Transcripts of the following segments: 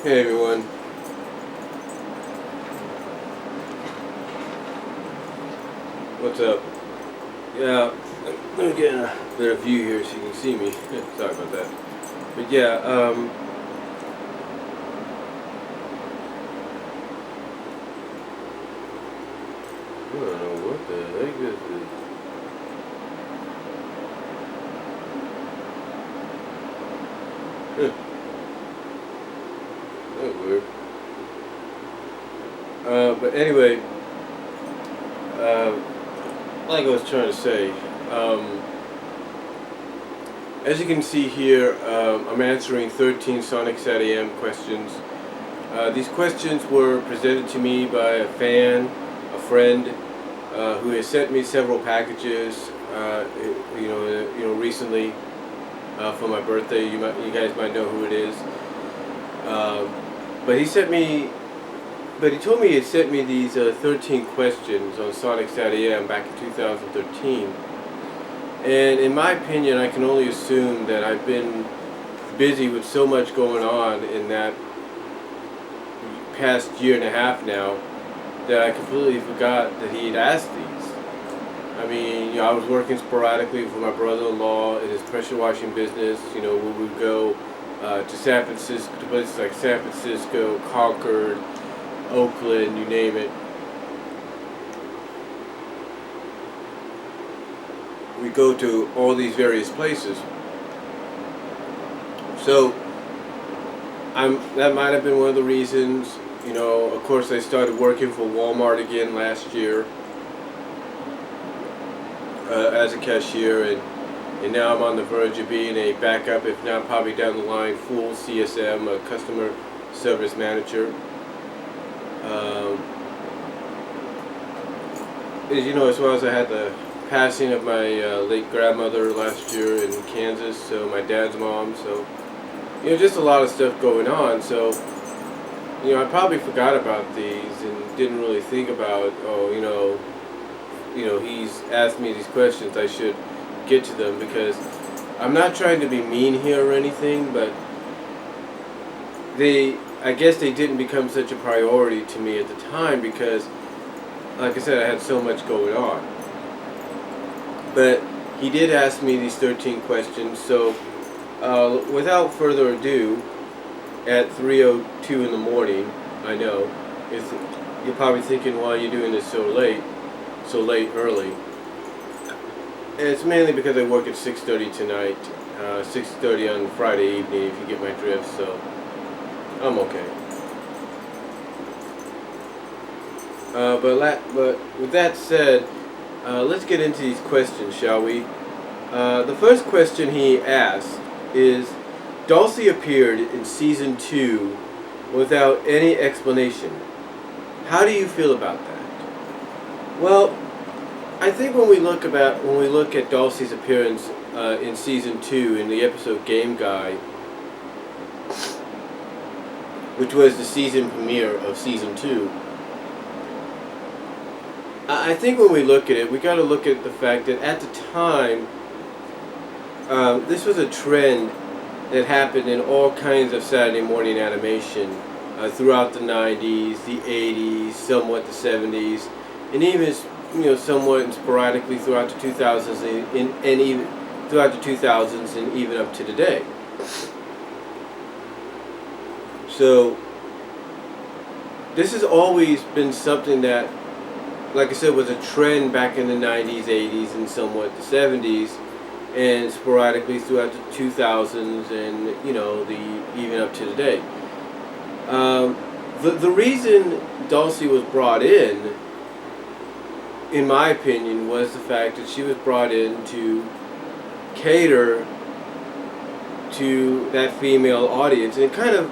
Hey everyone. What's up? Yeah, let me get a better view here so you can see me. Sorry about that. But yeah, I don't know what the heck this is. That's weird. But anyway, like I was trying to say, as you can see here, I'm answering 13 Sonic SatAM questions. These questions were presented to me by a fan, a friend, who has sent me several packages, recently for my birthday. You guys might know who it is. But he told me he had sent me these 13 questions on Sonic SatAM back in 2013. And in my opinion, I can only assume that I've been busy with so much going on in that past year and a half now that I completely forgot that he had asked these. I mean, I was working sporadically for my brother-in-law in his pressure washing business. We would go to San Francisco, to places like San Francisco, Concord, Oakland, you name it. We go to all these various places. So that might have been one of the reasons. Of course, I started working for Walmart again last year as a cashier, and now I'm on the verge of being a backup, if not probably down the line, full CSM, a customer service manager. As well as I had the passing of my late grandmother last year in Kansas, so my dad's mom, so just a lot of stuff going on. So I probably forgot about these and didn't really think about, he's asked me these questions, I should get to them, because I'm not trying to be mean here or anything, but I guess they didn't become such a priority to me at the time because, like I said, I had so much going on. But he did ask me these 13 questions, so without further ado, at 3:02 in the morning, I know, you're probably thinking, why are you doing this so late early? And it's mainly because I work at 6:30 tonight, 6:30 on Friday evening, if you get my drift, so I'm okay. But with that said, let's get into these questions, shall we? The first question he asked is, Dulcie appeared in Season 2 without any explanation. How do you feel about that? Well, I think when we look at Dulcie's appearance in Season 2 in the episode Game Guy, which was the season premiere of Season 2, I think when we look at it, we got to look at the fact that at the time, this was a trend that happened in all kinds of Saturday morning animation throughout the 90s, the 80s, somewhat the 70s, and even somewhat and sporadically throughout the 2000s and even throughout the 2000s and even up to today. So this has always been something that, like I said, was a trend back in the 90s, 80s, and somewhat the 70s, and sporadically throughout the 2000s and even up to today. The reason Dulcie was brought in my opinion, was the fact that she was brought in to cater to that female audience and kind of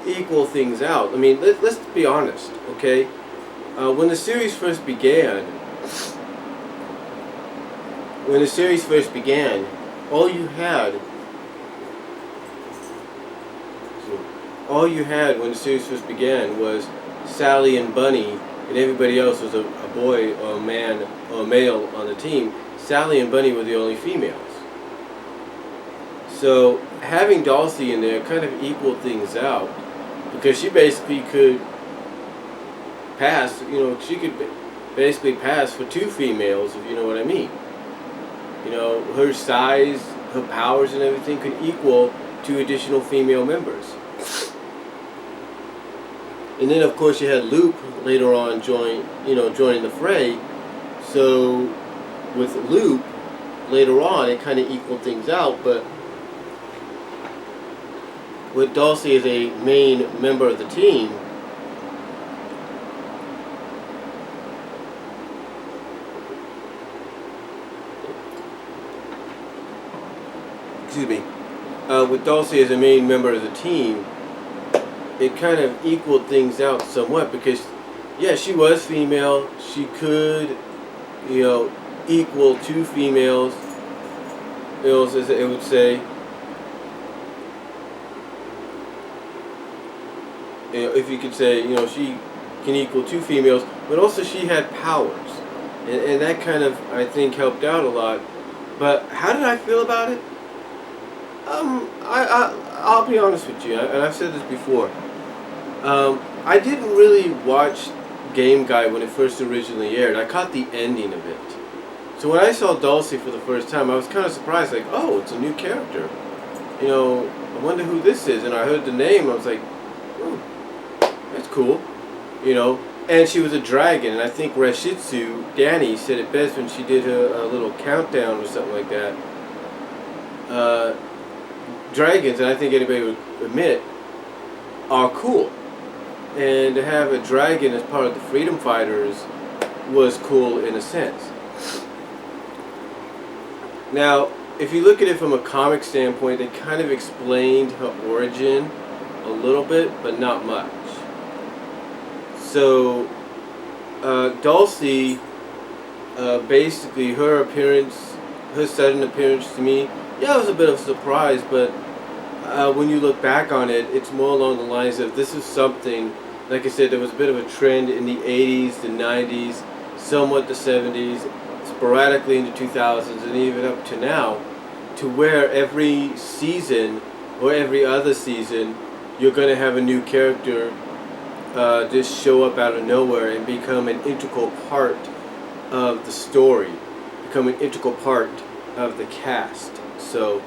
equal things out. I mean, let's be honest, okay? When the series first began, all you had when the series first began was Sally and Bunny, and everybody else was a boy or a man or a male on the team. Sally and Bunny were the only females. So having Dulcie in there kind of equaled things out. because she basically could pass. She could basically pass for two females, if you know what I mean. Her size, her powers, and everything could equal two additional female members. And then, of course, you had Luke later on joining the fray. So with Luke later on, it kind of equaled things out. But with Dulcie as a main member of the team, with Dulcie as a main member of the team, it kind of equaled things out somewhat because, yeah, she was female. She could, equal two females, as it would say. If you could say, she can equal two females, but also she had powers. And that kind of, I think, helped out a lot. But how did I feel about it? I'll be honest with you, and I've said this before. I didn't really watch Game Guy when it first originally aired. I caught the ending of it. So when I saw Dulcie for the first time, I was kind of surprised, like, oh, it's a new character. I wonder who this is. And I heard the name, I was like, oh, that's cool. And she was a dragon, and I think Rashitsu, Danny, said it best when she did a little countdown or something like that. Dragons, and I think anybody would admit, are cool. And to have a dragon as part of the Freedom Fighters was cool in a sense. Now, if you look at it from a comic standpoint, they kind of explained her origin a little bit, but not much. So, Dulcie, basically her appearance, her sudden appearance to me, yeah, it was a bit of a surprise, but when you look back on it, it's more along the lines of this is something, like I said, there was a bit of a trend in the 80s, the 90s, somewhat the 70s, sporadically in the 2000s, and even up to now, to where every season or every other season, you're going to have a new character just show up out of nowhere and become an integral part of the story, become an integral part of the cast. So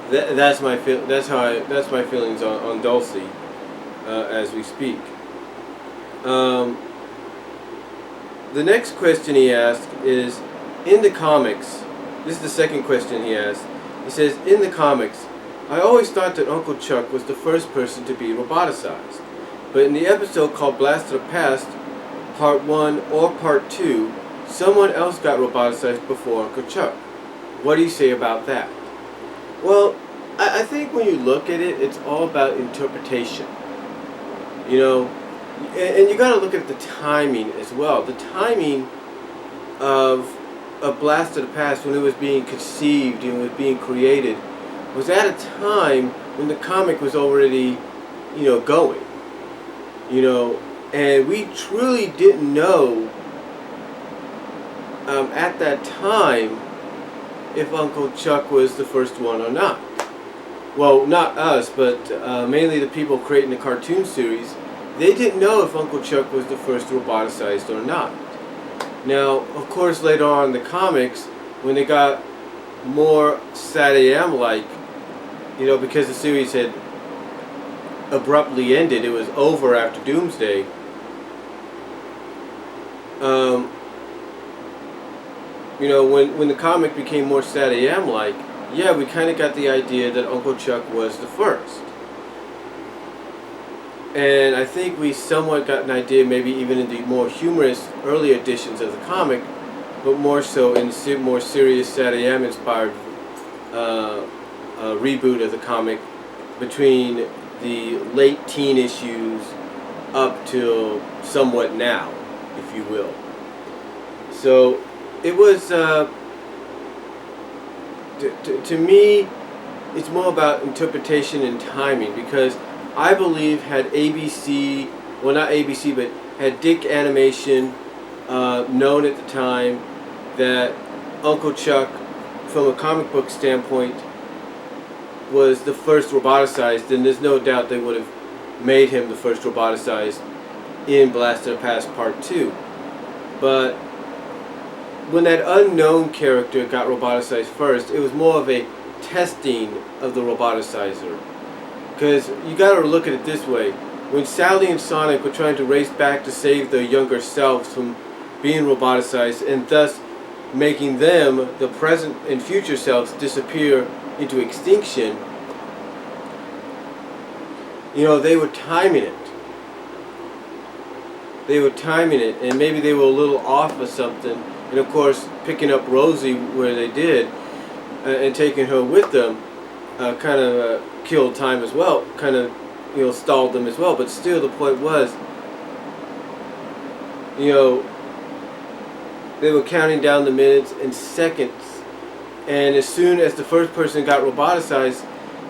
that's my feelings on Dulcie as we speak. The next question he asked is, in the comics, this is the second question he asked. He says, in the comics, I always thought that Uncle Chuck was the first person to be roboticized. But in the episode called Blast of the Past, Part 1 or Part 2, someone else got roboticized before Uncle Chuck. What do you say about that? Well, I think when you look at it, it's all about interpretation. And you got to look at the timing as well. The timing of A Blast of the Past, when it was being conceived and was being created, was at a time when the comic was already, going. And we truly didn't know at that time if Uncle Chuck was the first one or not. Well, not us, but mainly the people creating the cartoon series. They didn't know if Uncle Chuck was the first roboticized or not. Now, of course, later on in the comics, when they got more SatAM-like, because the series had abruptly ended, it was over after Doomsday. When the comic became more SatAM-like, yeah, we kind of got the idea that Uncle Chuck was the first. And I think we somewhat got an idea, maybe even in the more humorous early editions of the comic, but more so in the more serious SatAM-inspired reboot of the comic between the late teen issues up till somewhat now, if you will. So it was, to me, it's more about interpretation and timing, because I believe had ABC, well not ABC, but had Dick Animation known at the time that Uncle Chuck, from a comic book standpoint, was the first roboticized, then there's no doubt they would have made him the first roboticized in Blaster Pass Part 2. But when that unknown character got roboticized first, it was more of a testing of the roboticizer. Because you gotta look at it this way. When Sally and Sonic were trying to race back to save their younger selves from being roboticized, and thus making them, the present and future selves, disappear into extinction, you know, they were timing it. They were timing it, and maybe they were a little off or something. And of course, picking up Rosie where they did, and taking her with them, kind of killed time as well. Kind of, you know, stalled them as well. But still, the point was, you know, they were counting down the minutes and seconds. And as soon as the first person got roboticized,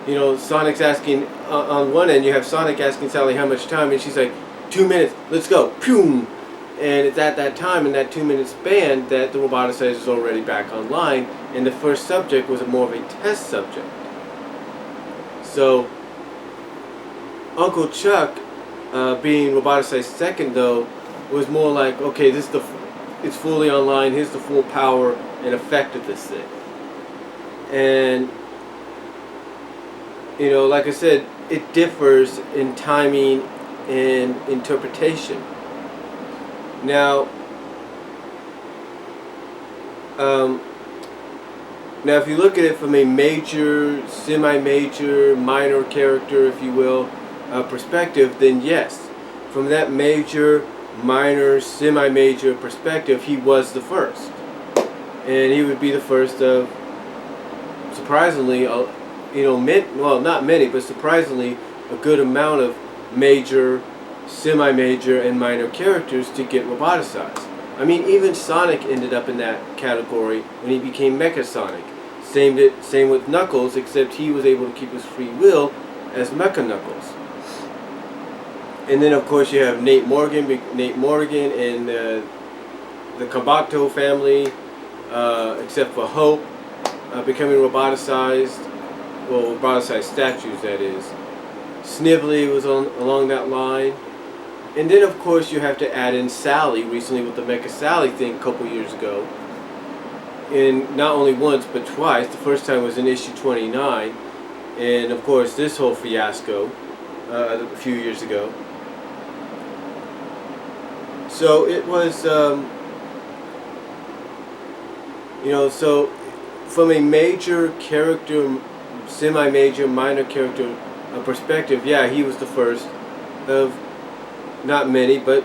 you know, Sonic's asking, on one end you have Sonic asking Sally how much time, and she's like, 2 minutes, let's go, boom. And it's at that time, in that 2 minute span, that the roboticizer is already back online, and the first subject was more of a test subject. So, Uncle Chuck, being roboticized second though, was more like, okay, this is it's fully online, here's the full power and effect of this thing. And, you know, like I said, it differs in timing and interpretation. Now, if you look at it from a major, semi-major, minor character, if you will, perspective, then yes, from that major, minor, semi-major perspective, he was the first. And he would be the first of, surprisingly, you know, well, not many, but surprisingly, a good amount of major, semi-major, and minor characters to get roboticized. I mean, even Sonic ended up in that category when he became Mecha Sonic. Same with Knuckles, except he was able to keep his free will as Mecha Knuckles. And then, of course, you have Nate Morgan and the Kabato family, except for Hope, becoming roboticized. Well, roboticized statues, that is. Snively was along that line. And then, of course, you have to add in Sally, recently with the Mecha Sally thing a couple years ago. And not only once, but twice. The first time was in issue 29. And, of course, this whole fiasco a few years ago. So it was, you know, so from a major character, semi-major, minor character perspective, yeah, he was the first of not many, but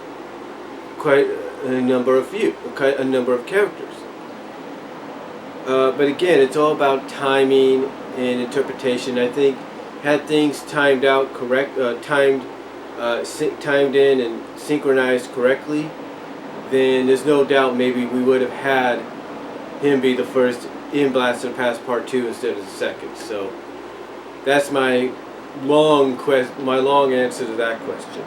quite a number of characters. But again, it's all about timing and interpretation. I think had things timed out timed in and synchronized correctly, then there's no doubt maybe we would have had him be the first in Blaster Pass Part 2 instead of the second. So that's my long answer to that question.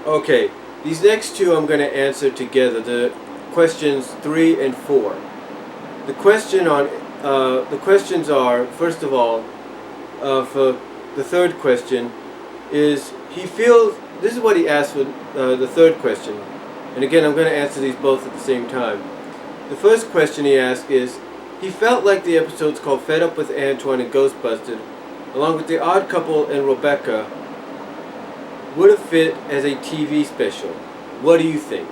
Okay, these next two I'm going to answer together. The questions 3 and 4. The questions are, first of all, for the third question, is he feels, this is what he asked for the third question, and again I'm going to answer these both at the same time. The first question he asked is, he felt like the episodes called Fed Up with Antoine and Ghostbusted, along with The Odd Couple and Rebecca, would have fit as a TV special. What do you think?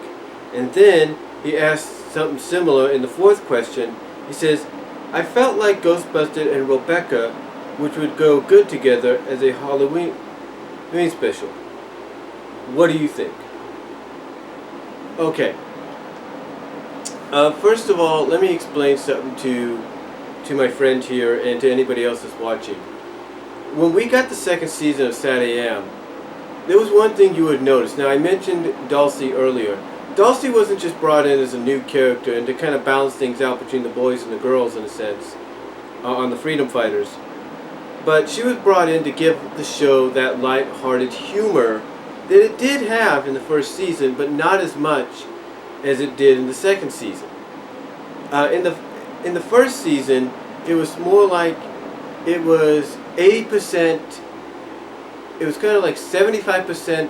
And then he asked something similar in the fourth question. He says, I felt like Ghostbusted and Rebecca, which would go good together as a Halloween special. What do you think? Okay. First of all, let me explain something to my friend here and to anybody else that's watching. When we got the second season of SatAM, there was one thing you would notice. Now, I mentioned Dulcie earlier. Dulcie wasn't just brought in as a new character and to kind of balance things out between the boys and the girls, in a sense, on the Freedom Fighters. But she was brought in to give the show that light-hearted humor that it did have in the first season, but not as much as it did in the second season. In the first season, it was more like it was 80%. It was kind of like 75%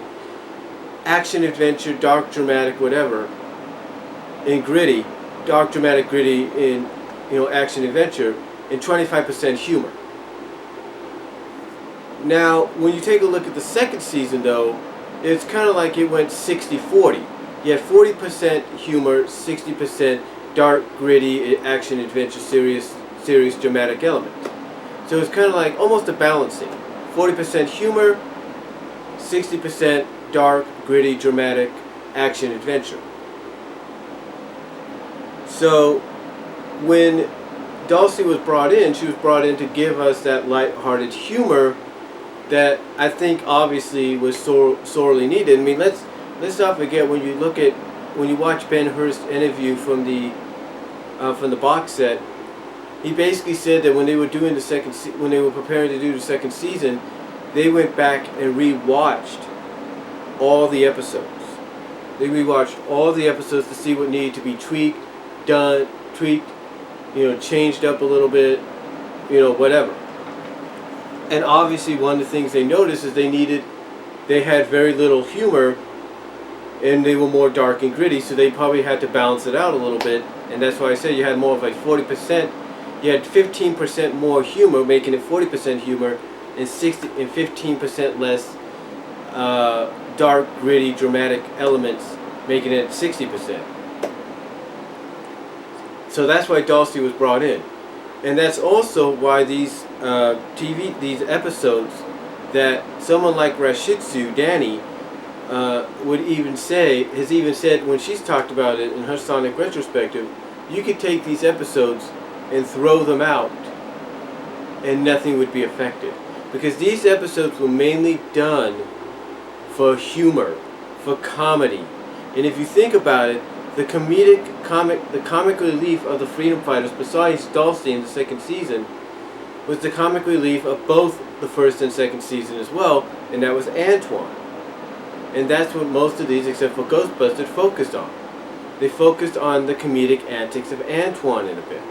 action adventure, dark dramatic, whatever, and gritty, dark dramatic, gritty in action adventure, and 25% humor. Now, when you take a look at the second season, though, it's kind of like it went 60-40. You had 40% humor, 60% dark, gritty, action, adventure, serious dramatic element. So it's kind of like almost a balancing. 40% humor, 60% dark, gritty, dramatic, action, adventure. So when Dulcie was brought in, she was brought in to give us that light-hearted humor that I think obviously was sorely needed. I mean, let's not forget when you watch Ben Hurst's interview from the box set, he basically said that when they were doing when they were preparing to do the second season, they went back and rewatched all the episodes. They rewatched all the episodes to see what needed to be tweaked, changed up a little bit, whatever. And obviously one of the things they noticed is they had very little humor, and they were more dark and gritty, so they probably had to balance it out a little bit. And that's why I said you had more of like 40%, you had 15% more humor, making it 40% humor, and 15% less dark, gritty, dramatic elements, making it 60%. So that's why Dulcie was brought in. And that's also why these episodes that someone like Rashitsu, Danny, has even said when she's talked about it in her Sonic retrospective, you could take these episodes and throw them out and nothing would be affected. Because these episodes were mainly done for humor, for comedy. And if you think about it, the comic relief of the Freedom Fighters, besides Dulcie in the second season, was the comic relief of both the first and second season as well, and that was Antoine. And that's what most of these, except for Ghostbusters, focused on. They focused on the comedic antics of Antoine in a bit.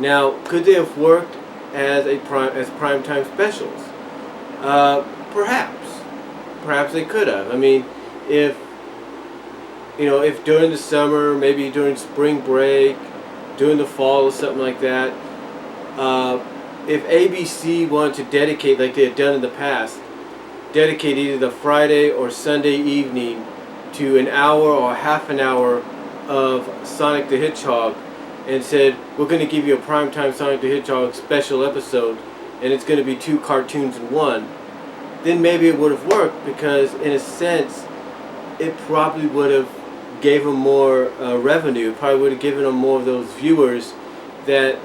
Now, could they have worked as primetime specials? Perhaps. Perhaps they could have. I mean, if during the summer, maybe during spring break, during the fall or something like that, if ABC wanted to dedicate, like they had done in the past, dedicate either the Friday or Sunday evening to an hour or half an hour of Sonic the Hedgehog, and said, we're going to give you a primetime Sonic the Hedgehog special episode, and it's going to be 2 cartoons in one, then maybe it would have worked, because in a sense, it probably would have gave them more revenue. It probably would have given them more of those viewers that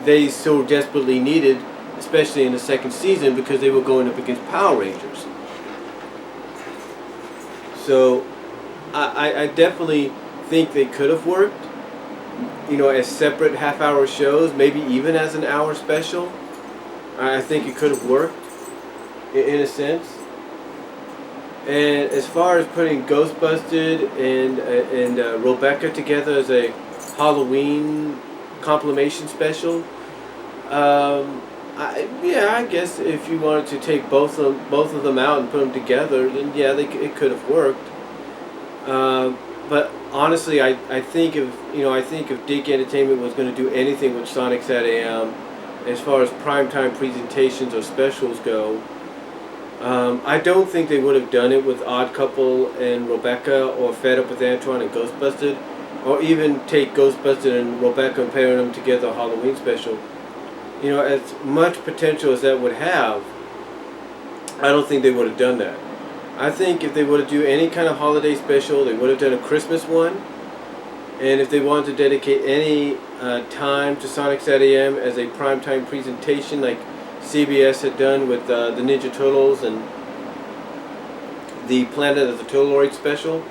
they so desperately needed, especially in the second season, because they were going up against Power Rangers. So I definitely think they could have worked, as separate half-hour shows, maybe even as an hour special. I think it could have worked in a sense. And as far as putting Ghostbusted and Rebecca together as a Halloween compilation special, I guess if you wanted to take both of them out and put them together, then yeah, it could have worked. But honestly, I think if Dig Entertainment was going to do anything with Sonic SatAM, as far as primetime presentations or specials go, I don't think they would have done it with Odd Couple and Rebecca, or Fed Up with Antoine and Ghostbusted, or even take Ghostbusted and Rebecca and pair them together, a Halloween special. As much potential as that would have, I don't think they would have done that. I think if they would have do any kind of holiday special, they would have done a Christmas one. And if they wanted to dedicate any time to Sonic SatAM as a primetime presentation, like CBS had done with the Ninja Turtles and the Planet of the Turtleroid special,